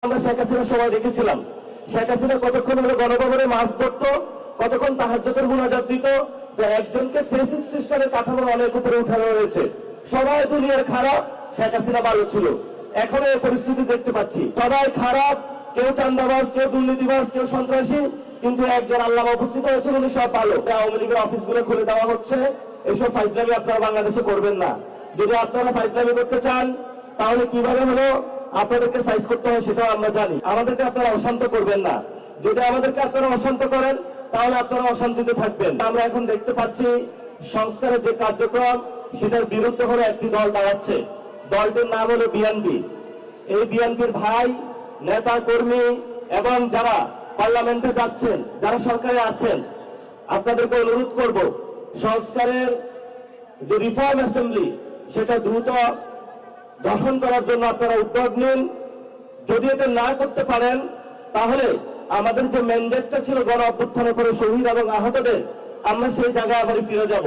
আমরা শেখ হাসিনার সময় দেখেছিলাম শেখ হাসিনা কতক্ষণ হলো গণভবনে মাছ ধরতো, কতক্ষণ তাহাজ্জুদের মুনাজাত দিত। তো একজনকে ফেসিস্ট সিস্টেমের কাঠামোর অনেক উপরে উঠানো হয়েছে। সবাই দুনিয়ার খারাপ, শেখ হাসিনা ভালো ছিল। এখন এই পরিস্থিতি দেখতে পাচ্ছি, সবাই খারাপ, কেউ চান্দাবাজ, কেউ দুর্নীতিবাজ, কেউ সন্ত্রাসী, কিন্তু একজন আল্লামা উপস্থিত হয়েছে, উনি সব ভালো। আওয়ামী লীগের অফিসগুলো খুলে দেওয়া হচ্ছে। এসব ফাইজলামি আপনারা বাংলাদেশে করবেন না। যদি আপনারা ফাইজলামি করতে চান তাহলে কিভাবে হলো আপনাদেরকে সাইজ করতে হয় সেটাও আমরা জানি। আমাদেরকে আপনারা অশান্ত করবেন না। যদি আমাদেরকে আপনারা অশান্ত করেন তাহলে আপনারা অশান্তিতে থাকবেন। আমরা এখন দেখতে পাচ্ছি সংস্কারের যে কার্যক্রম সেটার বিরুদ্ধে হলো একটি দল দাঁড়াচ্ছে। দলটির নাম হলো বিএনপি। এই বিএনপির ভাই, নেতা, কর্মী এবং যারা পার্লামেন্টে যাচ্ছেন, যারা সরকারে আছেন, আপনাদেরকে অনুরোধ করব, সংস্কারের যে রিফর্ম অ্যাসেম্বলি সেটা দ্রুত গঠন করার জন্য আপনারা উদ্যোগ নিন। যদি এটা না করতে পারেন তাহলে আমাদের যে ম্যান্ডেটটা ছিল গণ অভ্যুত্থানের পরে শহীদ এবং আহতদের, আমরা সেই জায়গায় আবার ফিরে যাব।